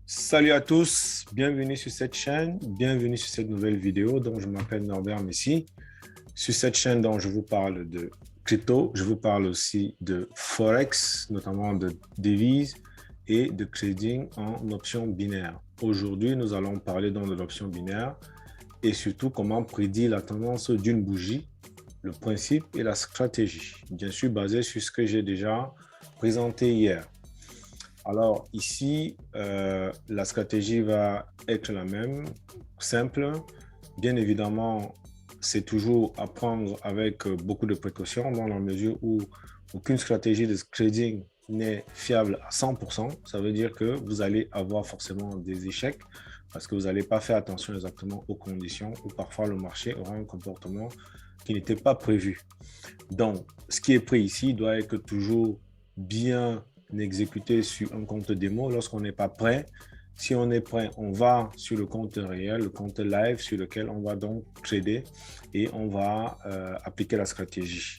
Salut à tous, bienvenue sur cette chaîne, bienvenue sur cette nouvelle vidéo. Donc, je m'appelle Norbert Messi. Sur cette chaîne, donc, je vous parle de crypto, je vous parle aussi de Forex, notamment de devises et de trading en options binaires. Aujourd'hui, nous allons parler donc de l'option binaire et surtout comment prédire la tendance d'une bougie, le principe et la stratégie, bien sûr basé sur ce que j'ai déjà présenté hier. Alors ici, la stratégie va être la même, simple. Bien évidemment, c'est toujours à prendre avec beaucoup de précautions dans la mesure où aucune stratégie de trading n'est fiable à 100%. Ça veut dire que vous allez avoir forcément des échecs parce que vous n'allez pas faire attention exactement aux conditions ou parfois le marché aura un comportement qui n'était pas prévu. Donc, ce qui est pris ici doit être toujours bien exécuté sur un compte démo. Lorsqu'on n'est pas prêt, si on est prêt, on va sur le compte réel, le compte live sur lequel on va donc trader et on va appliquer la stratégie.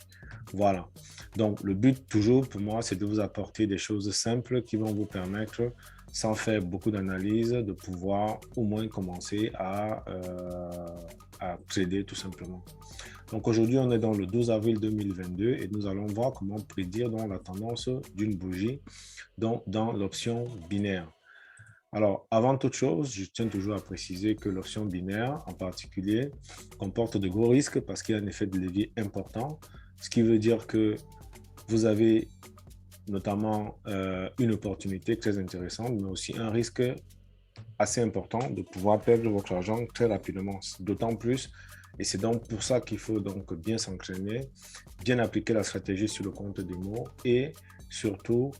Voilà. Donc, le but toujours pour moi, c'est de vous apporter des choses simples qui vont vous permettre, sans faire beaucoup d'analyse, de pouvoir au moins commencer à trader tout simplement. Donc aujourd'hui, on est dans le 12 avril 2022 et nous allons voir comment prédire donc, la tendance d'une bougie donc, dans l'option binaire. Alors, avant toute chose, je tiens toujours à préciser que l'option binaire, en particulier, comporte de gros risques parce qu'il y a un effet de levier important, ce qui veut dire que vous avez notamment une opportunité très intéressante, mais aussi un risque assez important de pouvoir perdre votre argent très rapidement, d'autant plus. Et c'est donc pour ça qu'il faut donc bien s'entraîner, bien appliquer la stratégie sur le compte démo et surtout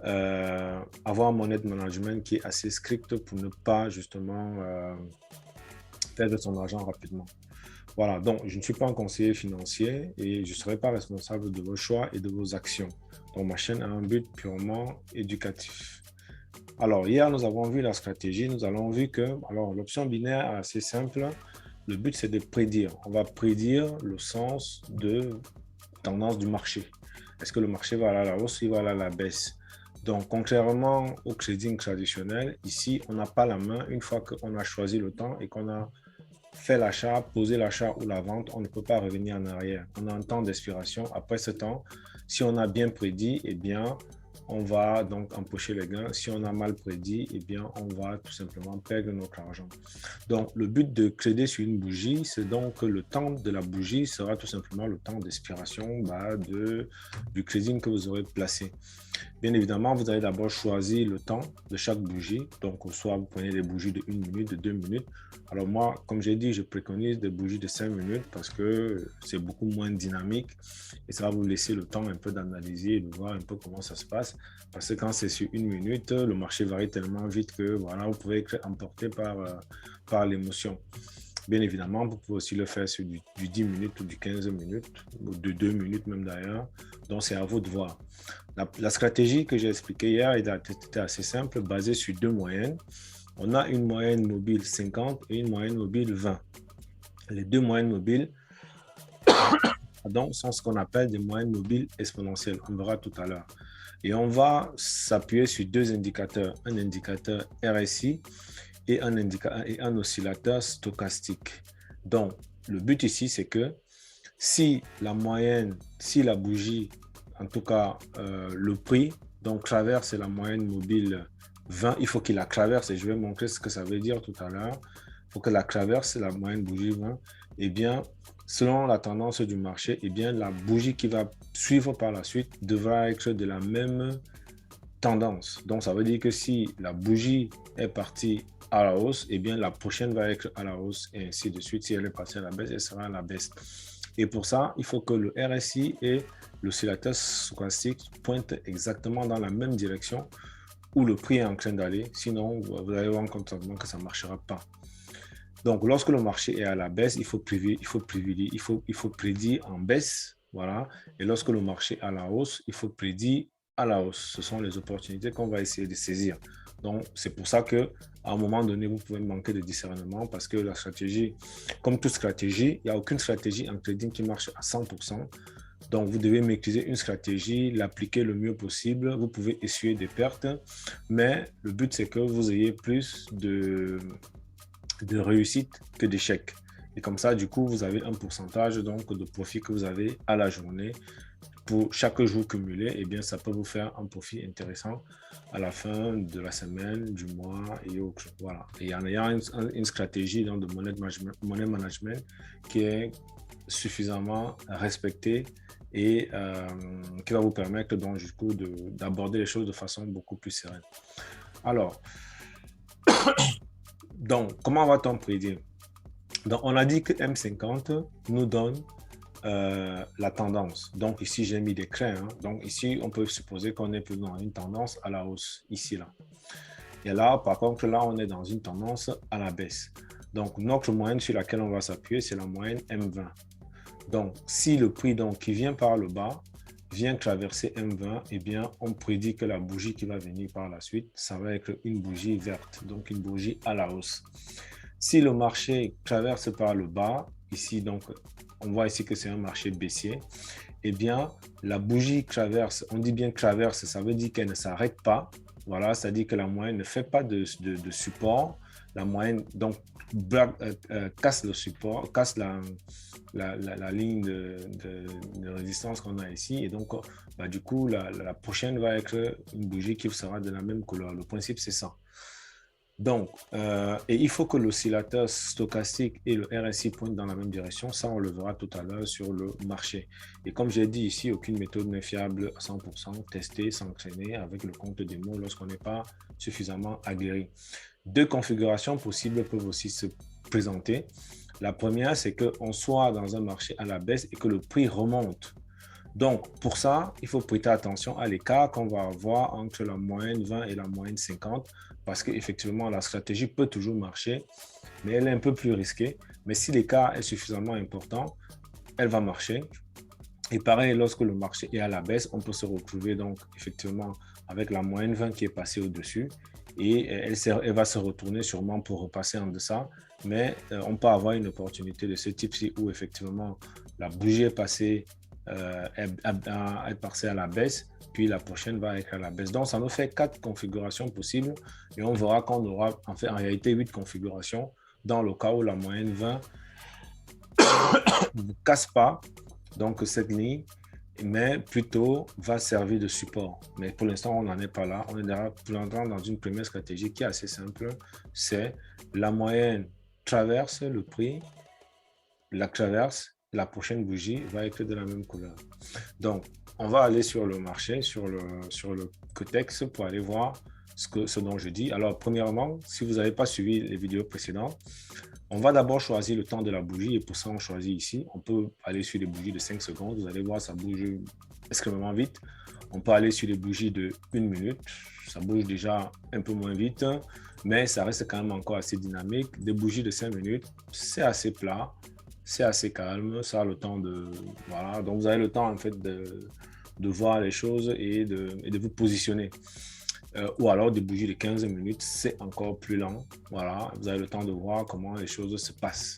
avoir un money management qui est assez strict pour ne pas justement perdre son argent rapidement. Voilà, donc je ne suis pas un conseiller financier et je ne serai pas responsable de vos choix et de vos actions. Donc ma chaîne a un but purement éducatif. Alors, hier, nous avons vu la stratégie. Nous avons vu que l'option binaire est assez simple. Le but, c'est de prédire. On va prédire le sens de tendance du marché. Est-ce que le marché va aller à la hausse ou il va aller à la baisse? Donc, contrairement au trading traditionnel, ici, on n'a pas la main. Une fois qu'on a choisi le temps et qu'on a fait l'achat, posé l'achat ou la vente, on ne peut pas revenir en arrière. On a un temps d'expiration. Après ce temps, si on a bien prédit, eh bien, on va donc empocher les gains. Si on a mal prédit, eh bien, on va tout simplement perdre notre argent. Donc, le but de trader sur une bougie, c'est donc que le temps de la bougie sera tout simplement le temps d'expiration du trading que vous aurez placé. Bien évidemment, vous allez d'abord choisir le temps de chaque bougie. Donc, soit vous prenez des bougies de 1 minute, de 2 minutes. Alors moi, comme j'ai dit, je préconise des bougies de 5 minutes parce que c'est beaucoup moins dynamique et ça va vous laisser le temps un peu d'analyser et de voir un peu comment ça se passe. Parce que quand c'est sur 1 minute, le marché varie tellement vite que voilà, vous pouvez être emporté par l'émotion. Bien évidemment, vous pouvez aussi le faire sur du 10 minutes ou du 15 minutes, ou de 2 minutes même d'ailleurs. Donc, c'est à vous de voir. La stratégie que j'ai expliquée hier était assez simple, basée sur deux moyennes. On a une moyenne mobile 50 et une moyenne mobile 20. Les deux moyennes mobiles pardon, sont ce qu'on appelle des moyennes mobiles exponentielles. On verra tout à l'heure. Et on va s'appuyer sur deux indicateurs, un indicateur RSI et un oscillateur stochastique. Donc, le but ici, c'est que si la moyenne, si la bougie, en tout cas le prix, donc traverse la moyenne mobile 20, il faut qu'il la traverse et je vais montrer ce que ça veut dire tout à l'heure. Il faut que la traverse la moyenne bougie 20. Eh bien, selon la tendance du marché, eh bien, la bougie qui va suivre par la suite devra être de la même tendance. Donc, ça veut dire que si la bougie est partie à la hausse, eh bien, la prochaine va être à la hausse et ainsi de suite. Si elle est partie à la baisse, elle sera à la baisse. Et pour ça, il faut que le RSI et l'oscillateur stochastique pointent exactement dans la même direction où le prix est en train d'aller. Sinon, vous allez voir complètement que ça ne marchera pas. Donc, lorsque le marché est à la baisse, il faut prédire en baisse. Voilà. Et lorsque le marché est à la hausse, il faut prédire à la hausse. Ce sont les opportunités qu'on va essayer de saisir. Donc, c'est pour ça qu'à un moment donné, vous pouvez manquer de discernement parce que la stratégie, comme toute stratégie, il n'y a aucune stratégie en trading qui marche à 100%. Donc, vous devez maîtriser une stratégie, l'appliquer le mieux possible. Vous pouvez essuyer des pertes, mais le but, c'est que vous ayez plus de réussite que d'échec. Et comme ça, du coup, vous avez un pourcentage donc, de profit que vous avez à la journée. Pour chaque jour cumulé, eh bien, ça peut vous faire un profit intéressant à la fin de la semaine, du mois et autres. Voilà. Et en ayant une stratégie donc, de money management qui est suffisamment respectée et qui va vous permettre donc, du coup, d'aborder les choses de façon beaucoup plus sereine. Alors, donc, comment va-t-on prédire? Donc, on a dit que M50 nous donne la tendance. Donc, ici, j'ai mis des craies. Hein. Donc, ici, on peut supposer qu'on est plutôt dans une tendance à la hausse, ici, là. Et là, par contre, là, on est dans une tendance à la baisse. Donc, notre moyenne sur laquelle on va s'appuyer, c'est la moyenne M20. Donc, si le prix donc, qui vient par le bas vient traverser M20, eh bien, on prédit que la bougie qui va venir par la suite, ça va être une bougie verte, donc une bougie à la hausse. Si le marché traverse par le bas, ici, donc, on voit ici que c'est un marché baissier, eh bien, la bougie traverse, on dit bien traverse, ça veut dire qu'elle ne s'arrête pas. Voilà, c'est-à-dire que la moyenne ne fait pas de support. La moyenne, donc, casse le support, casse la ligne de résistance qu'on a ici. Et donc, bah, du coup, la prochaine va être une bougie qui sera de la même couleur. Le principe, c'est ça. Donc, et il faut que l'oscillateur stochastique et le RSI pointent dans la même direction. Ça, on le verra tout à l'heure sur le marché. Et comme j'ai dit ici, aucune méthode n'est fiable à 100%. Tester, s'entraîner avec le compte démo lorsqu'on n'est pas suffisamment aguerri. Deux configurations possibles peuvent aussi se présenter. La première, c'est qu'on soit dans un marché à la baisse et que le prix remonte. Donc, pour ça, il faut prêter attention à l'écart qu'on va avoir entre la moyenne 20 et la moyenne 50 parce qu'effectivement, la stratégie peut toujours marcher, mais elle est un peu plus risquée. Mais si l'écart est suffisamment important, elle va marcher. Et pareil, lorsque le marché est à la baisse, on peut se retrouver donc effectivement avec la moyenne 20 qui est passée au-dessus et elle va se retourner sûrement pour repasser en deçà. Mais on peut avoir une opportunité de ce type-ci où effectivement la bougie est passée est passée à la baisse, puis la prochaine va être à la baisse. Donc, ça nous fait 4 configurations possibles et on verra qu'on aura en réalité 8 configurations dans le cas où la moyenne 20 ne casse pas donc cette ligne, mais plutôt va servir de support. Mais pour l'instant, on n'en est pas là. On est déjà pour l'instant dans une première stratégie qui est assez simple. C'est la moyenne traverse le prix, la traverse, la prochaine bougie va être de la même couleur. Donc, on va aller sur le marché, sur le Cotex pour aller voir ce dont je dis. Alors, premièrement, si vous n'avez pas suivi les vidéos précédentes, on va d'abord choisir le temps de la bougie et pour ça, on choisit ici. On peut aller sur les bougies de 5 secondes. Vous allez voir, ça bouge extrêmement vite. On peut aller sur les bougies de 1 minute. Ça bouge déjà un peu moins vite, mais ça reste quand même encore assez dynamique. Des bougies de 5 minutes, c'est assez plat. C'est assez calme, ça a le temps de... Voilà, donc vous avez le temps en fait de voir les choses et de vous positionner. Ou alors des bougies de 15 minutes, c'est encore plus lent. Voilà, vous avez le temps de voir comment les choses se passent.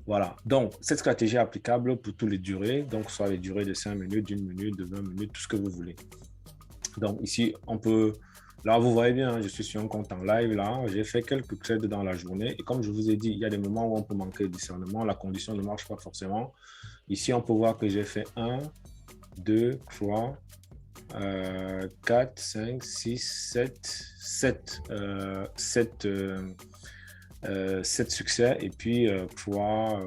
Voilà, donc cette stratégie est applicable pour toutes les durées, donc soit les durées de 5 minutes, d'1 minute, de 20 minutes, tout ce que vous voulez. Donc ici, on peut... Là, vous voyez bien, je suis sur un compte en live. Là, j'ai fait quelques trades dans la journée. Et comme je vous ai dit, il y a des moments où on peut manquer de discernement. La condition ne marche pas forcément. Ici, on peut voir que j'ai fait 1, 2, 3, 4, 5, 6, 7 succès et puis 3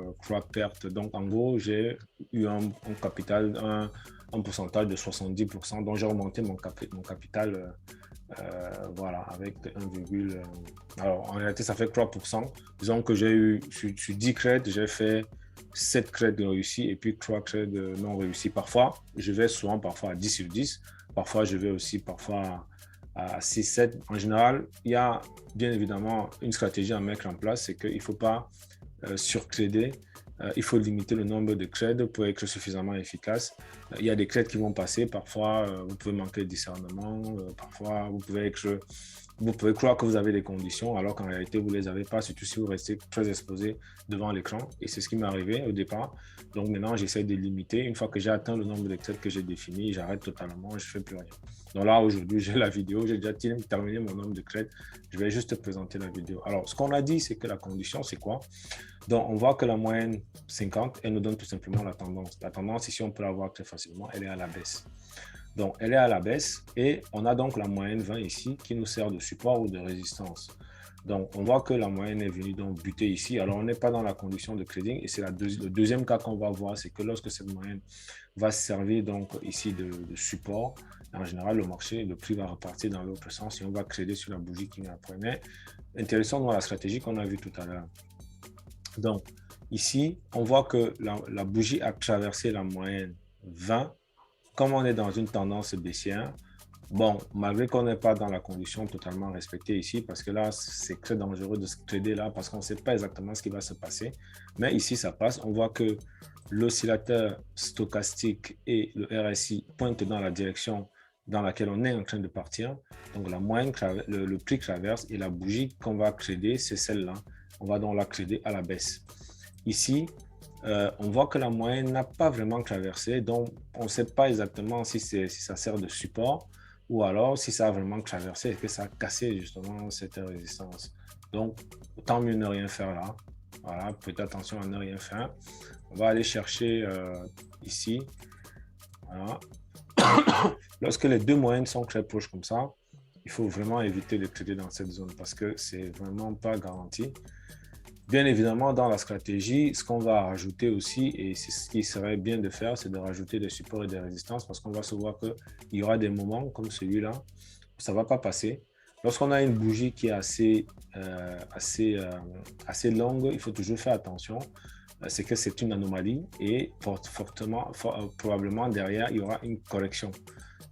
pertes. Donc, en gros, j'ai eu un capital, un pourcentage de 70%. Donc, j'ai remonté mon capital. Voilà, avec 1, alors en réalité ça fait 3%. Disons que j'ai eu sur 10 crêtes, j'ai fait 7 crêtes réussies et puis 3 crêtes non réussies. Parfois, je vais souvent parfois à 10 sur 10. Parfois, je vais aussi parfois à 6, 7. En général, il y a bien évidemment une stratégie à mettre en place, c'est qu'il ne faut pas surtrader il faut limiter le nombre de trades pour être suffisamment efficace. Il y a des trades qui vont passer, parfois vous pouvez manquer de discernement, parfois vous pouvez croire que vous avez des conditions alors qu'en réalité vous ne les avez pas, surtout si vous restez très exposé devant l'écran. Et c'est ce qui m'est arrivé au départ. Donc maintenant, j'essaie de limiter. Une fois que j'ai atteint le nombre de trades que j'ai défini, j'arrête totalement, je ne fais plus rien. Donc là, aujourd'hui, j'ai la vidéo, j'ai déjà terminé mon nombre de trades. Je vais juste te présenter la vidéo. Alors, ce qu'on a dit, c'est que la condition, c'est quoi? Donc, on voit que la moyenne 50, elle nous donne tout simplement la tendance. La tendance, ici, on peut la voir très facilement, elle est à la baisse. Donc, elle est à la baisse et on a donc la moyenne 20 ici qui nous sert de support ou de résistance. Donc, on voit que la moyenne est venue donc buter ici. Alors, on n'est pas dans la condition de trading et c'est le deuxième cas qu'on va voir, c'est que lorsque cette moyenne va servir donc ici de support, en général, le prix va repartir dans l'autre sens et on va trader sur la bougie qui vient après. Mais intéressant dans la stratégie qu'on a vue tout à l'heure. Donc, ici, on voit que la bougie a traversé la moyenne 20. Comme on est dans une tendance baissière, bon, malgré qu'on n'est pas dans la condition totalement respectée ici, parce que là, c'est très dangereux de se trader là, parce qu'on ne sait pas exactement ce qui va se passer. Mais ici, ça passe. On voit que l'oscillateur stochastique et le RSI pointent dans la direction dans laquelle on est en train de partir. Donc, la moyenne, le prix traverse et la bougie qu'on va trader, c'est celle-là. On va donc la trader à la baisse. Ici, on voit que la moyenne n'a pas vraiment traversé, donc on ne sait pas exactement si ça sert de support ou alors si ça a vraiment traversé et que ça a cassé justement cette résistance. Donc, autant mieux ne rien faire là. Voilà, faites attention à ne rien faire. On va aller chercher ici. Voilà. Lorsque les deux moyennes sont très proches comme ça, il faut vraiment éviter de trader dans cette zone parce que c'est vraiment pas garanti. Bien évidemment, dans la stratégie, ce qu'on va rajouter aussi, et c'est ce qui serait bien de faire, c'est de rajouter des supports et des résistances parce qu'on va se voir qu'il y aura des moments comme celui-là où ça ne va pas passer. Lorsqu'on a une bougie qui est assez longue, il faut toujours faire attention. C'est que c'est une anomalie et probablement derrière, il y aura une correction.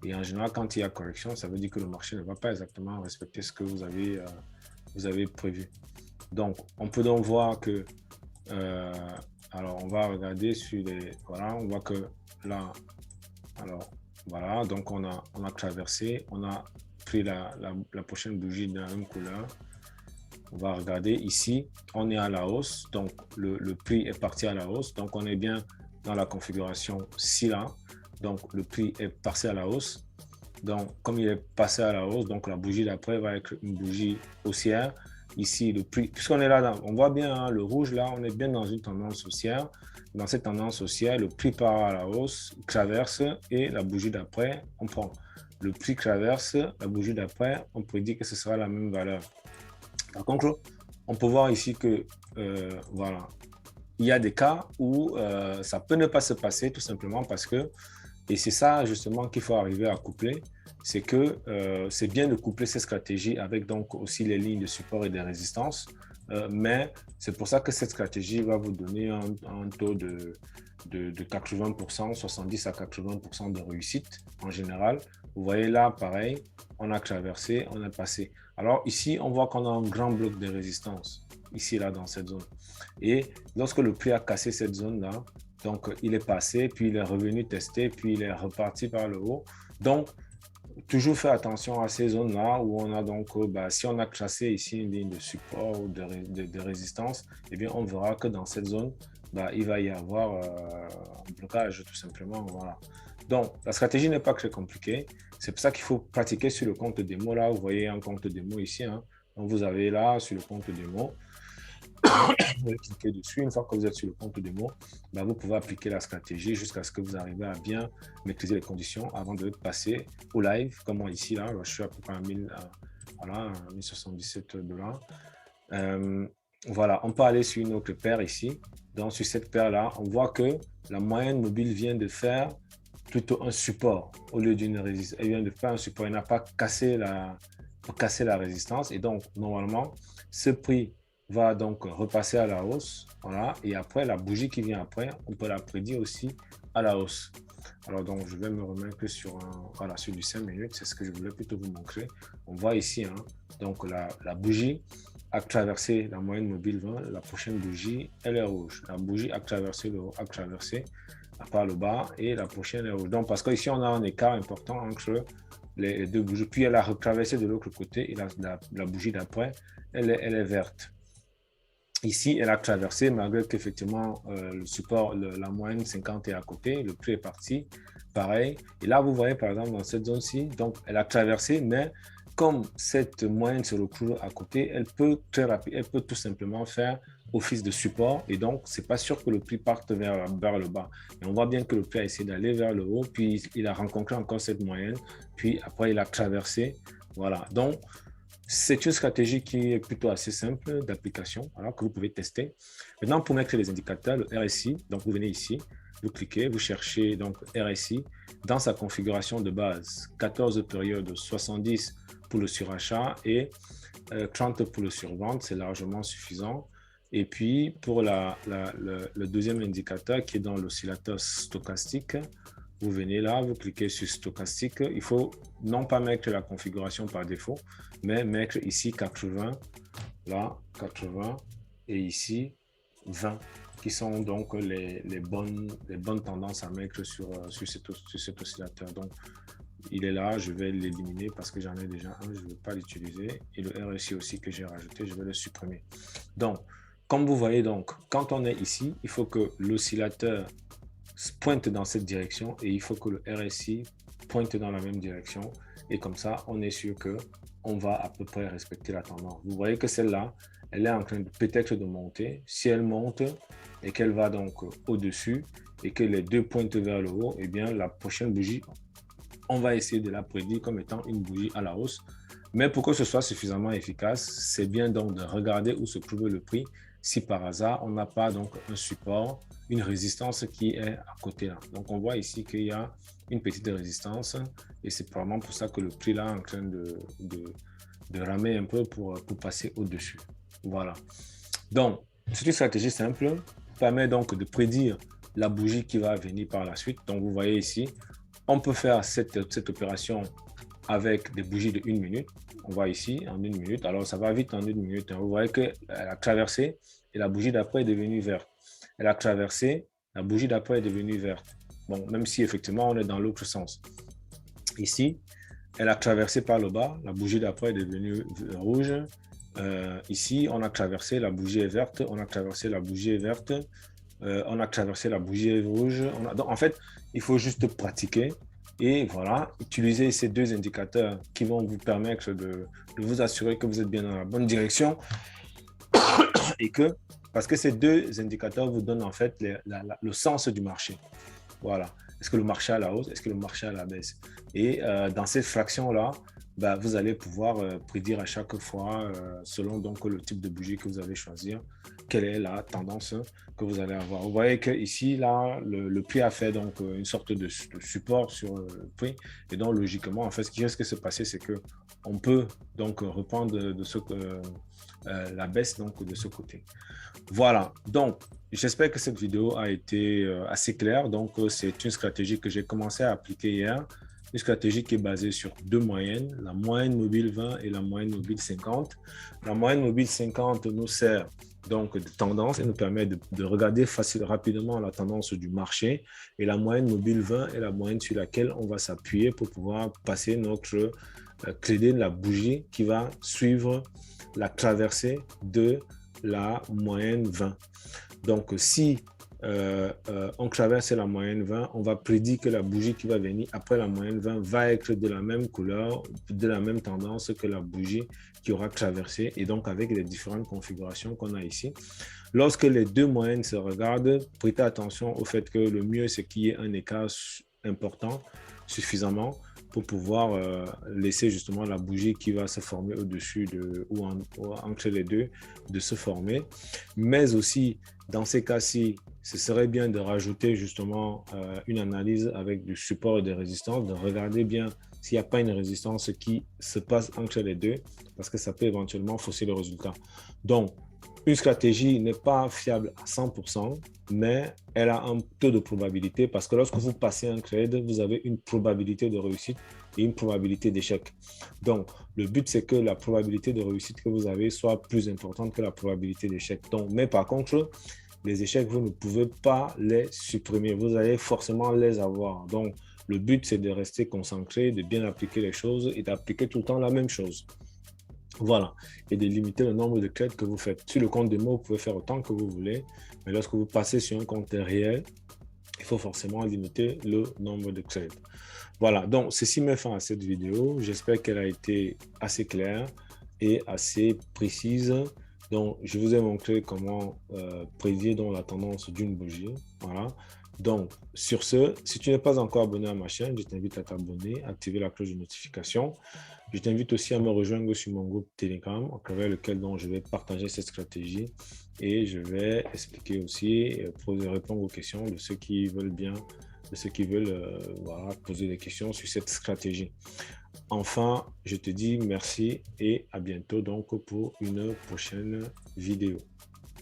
Et en général, quand il y a correction, ça veut dire que le marché ne va pas exactement respecter ce que vous avez prévu. Donc, on peut donc voir que, alors on va regarder sur les, voilà, on voit que là, alors voilà, donc on a traversé, on a pris la prochaine bougie de la même couleur. On va regarder ici, on est à la hausse, donc le prix est parti à la hausse, donc on est bien dans la configuration ci là, donc le prix est passé à la hausse. Donc, comme il est passé à la hausse, donc la bougie d'après va être une bougie haussière. Ici, le prix, puisqu'on est là, on voit bien hein, le rouge là, on est bien dans une tendance haussière. Dans cette tendance haussière, le prix part à la hausse, traverse et la bougie d'après, on prend. Le prix traverse, la bougie d'après, on prédit que ce sera la même valeur. Par contre, on peut voir ici que, voilà, il y a des cas où ça peut ne pas se passer tout simplement parce que, et c'est ça justement qu'il faut arriver à coupler, c'est que c'est bien de coupler ces stratégies avec donc aussi les lignes de support et des résistances, mais c'est pour ça que cette stratégie va vous donner un taux de 80%, 70 à 80% de réussite en général. Vous voyez là, pareil, on a traversé, on est passé. Alors ici, on voit qu'on a un grand bloc de résistance, ici, là, dans cette zone. Et lorsque le prix a cassé cette zone-là, donc il est passé, puis il est revenu tester, puis il est reparti par le haut. Donc, toujours faire attention à ces zones-là où on a donc, si on a tracé ici une ligne de support ou de résistance, eh bien, on verra que dans cette zone, il va y avoir un blocage tout simplement. Voilà. Donc, la stratégie n'est pas très compliquée. C'est pour ça qu'il faut pratiquer sur le compte démo. Là, vous voyez un compte démo ici. Hein. Donc, vous avez là sur le compte démo. Vous allez cliquer dessus. Une fois que vous êtes sur le compte démo, vous pouvez appliquer la stratégie jusqu'à ce que vous arrivez à bien maîtriser les conditions avant de passer au live. Comme moi ici, là, je suis à peu près à 1077 $. Voilà, on peut aller sur une autre paire ici. Donc, sur cette paire-là, on voit que la moyenne mobile vient de faire plutôt un support au lieu d'une résistance. Elle vient de faire un support. Elle n'a pas cassé la résistance. Et donc, normalement, ce prix va donc repasser à la hausse. Voilà. Et après, la bougie qui vient après, on peut la prédire aussi à la hausse. Alors, donc, je vais me remettre sur sur du 5 minutes. C'est ce que je voulais plutôt vous montrer. On voit ici, hein, donc la bougie a traversé la moyenne mobile 20, la prochaine bougie, elle est rouge. La bougie a traversé le haut, a traversé par le bas et la prochaine est rouge. Donc, parce qu'ici, on a un écart important entre les deux bougies. Puis, elle a retraversé de l'autre côté et la bougie d'après, elle est verte. Ici, elle a traversé, malgré qu'effectivement, le support, la moyenne 50 est à côté, le prix est parti, pareil. Et là, vous voyez, par exemple, dans cette zone-ci, donc, elle a traversé, mais comme cette moyenne se retrouve à côté, elle peut elle peut tout simplement faire office de support. Et donc, c'est pas sûr que le prix parte vers le bas. Et on voit bien que le prix a essayé d'aller vers le haut, puis il a rencontré encore cette moyenne, puis après, il a traversé. Voilà. Donc, c'est une stratégie qui est plutôt assez simple d'application, alors que vous pouvez tester. Maintenant, pour mettre les indicateurs, le RSI, donc vous venez ici, vous cliquez, vous cherchez donc RSI dans sa configuration de base, 14 périodes, 70 pour le surachat et 30 pour le survente, c'est largement suffisant. Et puis, pour le deuxième indicateur qui est dans l'oscillateur stochastique, vous venez là, vous cliquez sur stochastique. Il faut non pas mettre la configuration par défaut, mais mettre ici 80, là 80 et ici 20, qui sont donc les bonnes tendances à mettre sur cet oscillateur. Donc, il est là, je vais l'éliminer parce que j'en ai déjà un, je ne veux pas l'utiliser. Et le RSI aussi que j'ai rajouté, je vais le supprimer. Donc, comme vous voyez, donc, quand on est ici, il faut que l'oscillateur pointe dans cette direction et il faut que le RSI pointe dans la même direction. Et comme ça, on est sûr qu'on va à peu près respecter la tendance. Vous voyez que celle-là, elle est en train de peut-être de monter. Si elle monte et qu'elle va donc au-dessus et que les deux pointent vers le haut, eh bien, la prochaine bougie, on va essayer de la prédire comme étant une bougie à la hausse. Mais pour que ce soit suffisamment efficace, c'est bien donc de regarder où se trouve le prix si par hasard, on n'a pas donc un support, une résistance qui est à côté là. Donc, on voit ici qu'il y a une petite résistance et c'est probablement pour ça que le prix là est en train de ramer un peu pour passer au-dessus. Voilà. Donc, c'est une stratégie simple, permet donc de prédire la bougie qui va venir par la suite. Donc, vous voyez ici, on peut faire cette opération avec des bougies de 1 minute. On voit ici en 1 minute. Alors, ça va vite en 1 minute. Vous voyez qu'elle a traversé et la bougie d'après est devenue verte. Elle a traversé, la bougie d'après est devenue verte. Bon, même si effectivement, on est dans l'autre sens. Ici, elle a traversé par le bas, la bougie d'après est devenue rouge. Ici, on a traversé, la bougie est verte. On a traversé, la bougie est verte. On a traversé, la bougie est rouge. Donc, en fait, il faut juste pratiquer. Et voilà, utilisez ces deux indicateurs qui vont vous permettre de vous assurer que vous êtes bien dans la bonne direction et parce que ces deux indicateurs vous donnent en fait le sens du marché. Voilà. Est-ce que le marché est à la hausse? Est-ce que le marché est à la baisse? Et dans cette fraction-là, vous allez pouvoir prédire à chaque fois, selon donc le type de bougie que vous allez choisir, quelle est la tendance que vous allez avoir. Vous voyez qu'ici, là, le prix a fait donc une sorte de support sur le prix. Et donc, logiquement, en fait, ce qui risque de se passer, c'est qu'on peut donc reprendre la baisse donc, de ce côté. Voilà. Donc, j'espère que cette vidéo a été assez claire. Donc, c'est une stratégie que j'ai commencé à appliquer hier. Une stratégie qui est basée sur deux moyennes, la moyenne mobile 20 et la moyenne mobile 50. La moyenne mobile 50 nous sert donc de tendance et nous permet de regarder rapidement la tendance du marché. Et la moyenne mobile 20 est la moyenne sur laquelle on va s'appuyer pour pouvoir passer notre clé de la bougie qui va suivre la traversée de la moyenne 20. Donc, si on traverse la moyenne 20, on va prédire que la bougie qui va venir après la moyenne 20 va être de la même couleur, de la même tendance que la bougie qui aura traversé et donc avec les différentes configurations qu'on a ici. Lorsque les deux moyennes se regardent, prêtez attention au fait que le mieux c'est qu'il y ait un écart important, suffisamment pour pouvoir laisser justement la bougie qui va se former au-dessus ou entre les deux de se former. Mais aussi, dans ces cas-ci, ce serait bien de rajouter justement une analyse avec du support et des résistances, de regarder bien s'il n'y a pas une résistance qui se passe entre les deux, parce que ça peut éventuellement fausser le résultat. Donc, une stratégie n'est pas fiable à 100%, mais elle a un taux de probabilité parce que lorsque vous passez un trade, vous avez une probabilité de réussite et une probabilité d'échec. Donc, le but, c'est que la probabilité de réussite que vous avez soit plus importante que la probabilité d'échec. Donc, mais par contre, les échecs, vous ne pouvez pas les supprimer. Vous allez forcément les avoir. Donc, le but, c'est de rester concentré, de bien appliquer les choses et d'appliquer tout le temps la même chose. Voilà. Et de limiter le nombre de trades que vous faites. Sur le compte démo, vous pouvez faire autant que vous voulez. Mais lorsque vous passez sur un compte réel, il faut forcément limiter le nombre de trades. Voilà. Donc, ceci met fin à cette vidéo. J'espère qu'elle a été assez claire et assez précise. Donc, je vous ai montré comment prédire la tendance d'une bougie. Voilà. Donc, sur ce, si tu n'es pas encore abonné à ma chaîne, je t'invite à t'abonner, activer la cloche de notification. Je t'invite aussi à me rejoindre sur mon groupe Telegram, à travers lequel je vais partager cette stratégie et je vais expliquer aussi, répondre aux questions de ceux qui veulent bien, de ceux qui veulent voilà, poser des questions sur cette stratégie. Enfin, je te dis merci et à bientôt donc pour une prochaine vidéo.